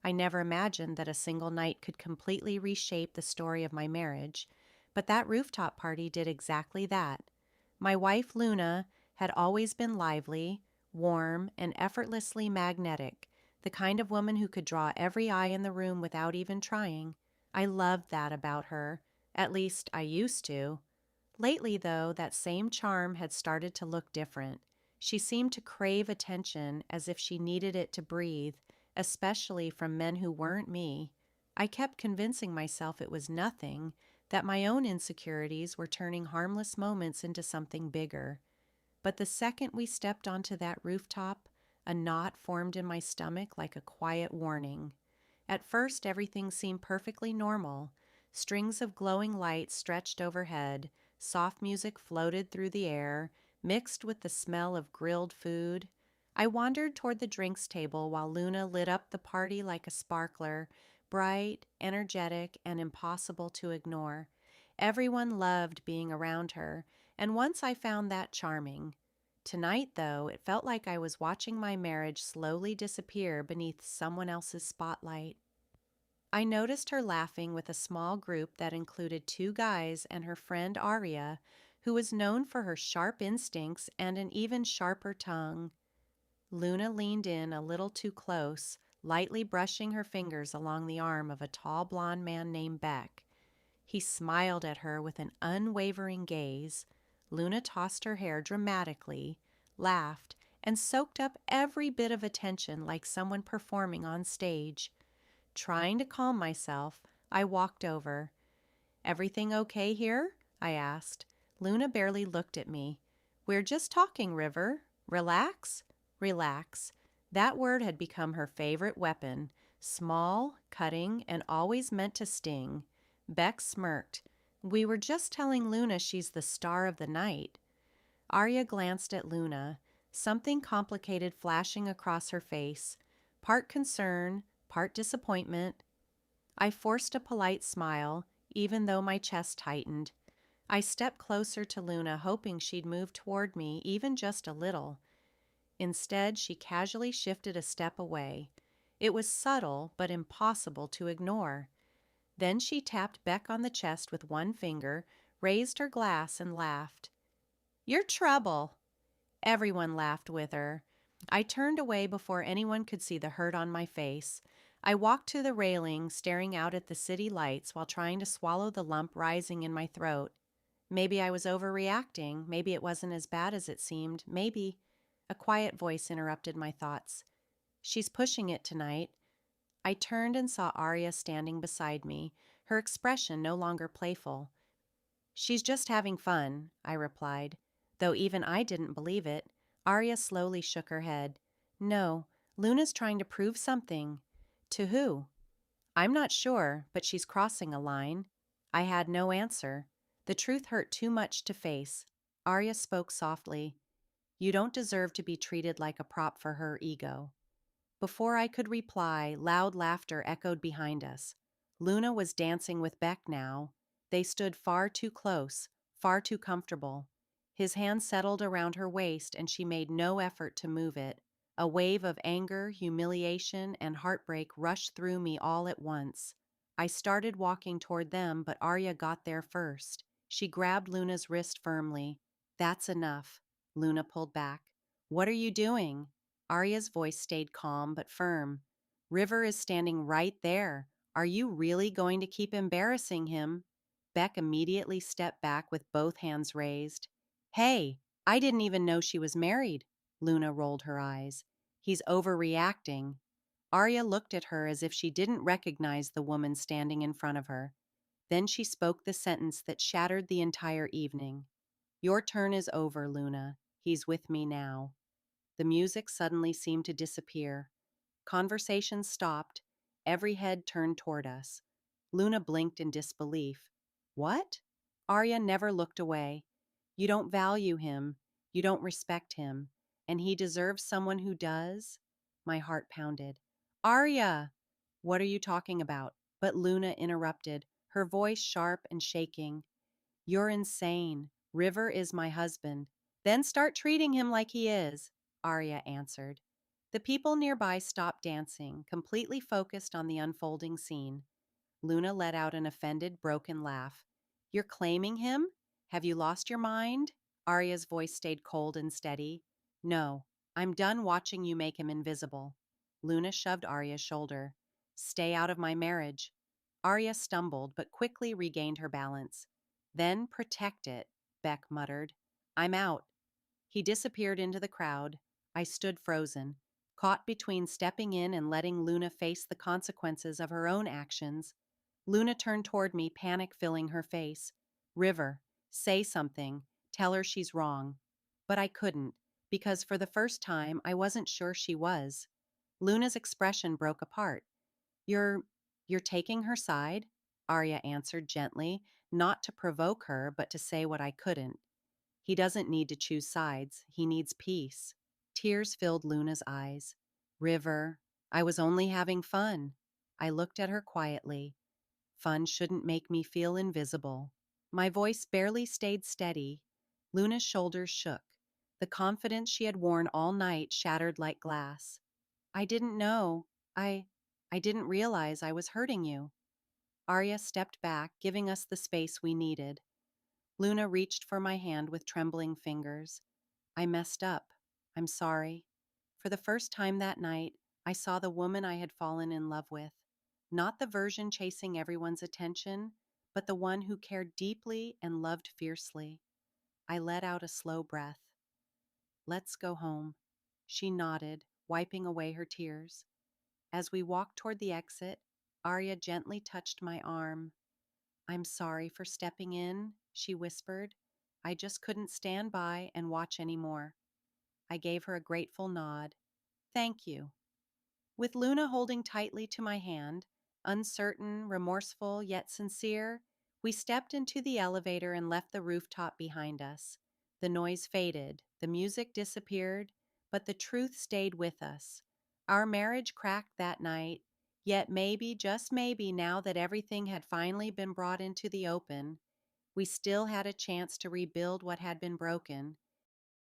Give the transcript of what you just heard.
I never imagined that a single night could completely reshape the story of my marriage, but that rooftop party did exactly that. My wife, Luna, had always been lively, warm, and effortlessly magnetic, the kind of woman who could draw every eye in the room without even trying. I loved that about her. At least, I used to. Lately, though, that same charm had started to look different. She seemed to crave attention as if she needed it to breathe, especially from men who weren't me. I kept convincing myself it was nothing, that my own insecurities were turning harmless moments into something bigger. But the second we stepped onto that rooftop, a knot formed in my stomach like a quiet warning. At first, everything seemed perfectly normal. Strings of glowing lights stretched overhead, soft music floated through the air, mixed with the smell of grilled food. I wandered toward the drinks table while Luna lit up the party like a sparkler, bright, energetic, and impossible to ignore. Everyone loved being around her, and once I found that charming. Tonight, though, it felt like I was watching my marriage slowly disappear beneath someone else's spotlight. I noticed her laughing with a small group that included two guys and her friend Aria, who was known for her sharp instincts and an even sharper tongue. Luna leaned in a little too close, lightly brushing her fingers along the arm of a tall blond man named Beck. He smiled at her with an unwavering gaze. Luna tossed her hair dramatically, laughed, and soaked up every bit of attention like someone performing on stage. Trying to calm myself, I walked over. "Everything okay here?" I asked. Luna barely looked at me. "We're just talking, River. Relax?" Relax. That word had become her favorite weapon. Small, cutting, and always meant to sting. Beck smirked. "We were just telling Luna she's the star of the night." Arya glanced at Luna, something complicated flashing across her face, part concern, part disappointment. I forced a polite smile, even though my chest tightened. I stepped closer to Luna, hoping she'd move toward me even just a little. Instead, she casually shifted a step away. It was subtle, but impossible to ignore. Then she tapped Beck on the chest with one finger, raised her glass, and laughed. "You're trouble." Everyone laughed with her. I turned away before anyone could see the hurt on my face. I walked to the railing, staring out at the city lights while trying to swallow the lump rising in my throat. Maybe I was overreacting. Maybe it wasn't as bad as it seemed. Maybe... A quiet voice interrupted my thoughts. "She's pushing it tonight." I turned and saw Arya standing beside me, her expression no longer playful. "She's just having fun," I replied. Though even I didn't believe it, Arya slowly shook her head. "No, Luna's trying to prove something." "To who?" "I'm not sure, but she's crossing a line." I had no answer. The truth hurt too much to face. Arya spoke softly. "You don't deserve to be treated like a prop for her ego." Before I could reply, loud laughter echoed behind us. Luna was dancing with Beck now. They stood far too close, far too comfortable. His hand settled around her waist, and she made no effort to move it. A wave of anger, humiliation, and heartbreak rushed through me all at once. I started walking toward them, but Arya got there first. She grabbed Luna's wrist firmly. "That's enough." Luna pulled back. "What are you doing?" Arya's voice stayed calm but firm. "River is standing right there. Are you really going to keep embarrassing him?" Beck immediately stepped back with both hands raised. "Hey, I didn't even know she was married." Luna rolled her eyes. "He's overreacting." Arya looked at her as if she didn't recognize the woman standing in front of her. Then she spoke the sentence that shattered the entire evening. "Your turn is over, Luna. He's with me now." The music suddenly seemed to disappear. Conversation stopped. Every head turned toward us. Luna blinked in disbelief. "What?" Arya never looked away. "You don't value him. You don't respect him. And he deserves someone who does?" My heart pounded. "Arya!" "What are you talking about?" But Luna interrupted, her voice sharp and shaking. "You're insane. River is my husband." "Then start treating him like he is," Arya answered. The people nearby stopped dancing, completely focused on the unfolding scene. Luna let out an offended, broken laugh. You're claiming him? Have you lost your mind? Arya's voice stayed cold and steady. No, I'm done watching you make him invisible. Luna shoved Arya's shoulder. Stay out of my marriage. Arya stumbled, but quickly regained her balance. Then protect it, Beck muttered. I'm out. He disappeared into the crowd. I stood frozen, caught between stepping in and letting Luna face the consequences of her own actions. Luna turned toward me, panic filling her face. River, say something. Tell her she's wrong. But I couldn't, because for the first time I wasn't sure she was. Luna's expression broke apart. You're you're taking her side? Arya answered gently, not to provoke her, but to say what I couldn't. He doesn't need to choose sides. He needs peace. Tears filled Luna's eyes. River, I was only having fun. I looked at her quietly. Fun shouldn't make me feel invisible. My voice barely stayed steady. Luna's shoulders shook. The confidence she had worn all night shattered like glass. I didn't know. I I didn't realize I was hurting you. Arya stepped back, giving us the space we needed. Luna reached for my hand with trembling fingers. I messed up. I'm sorry. For the first time that night, I saw the woman I had fallen in love with. Not the version chasing everyone's attention, but the one who cared deeply and loved fiercely. I let out a slow breath. Let's go home. She nodded, wiping away her tears. As we walked toward the exit, Arya gently touched my arm. I'm sorry for stepping in, she whispered. I just couldn't stand by and watch anymore. I gave her a grateful nod. Thank you. With Luna holding tightly to my hand, uncertain, remorseful, yet sincere, we stepped into the elevator and left the rooftop behind us. The noise faded, the music disappeared, but the truth stayed with us. Our marriage cracked that night, yet maybe, just maybe, now that everything had finally been brought into the open, we still had a chance to rebuild what had been broken,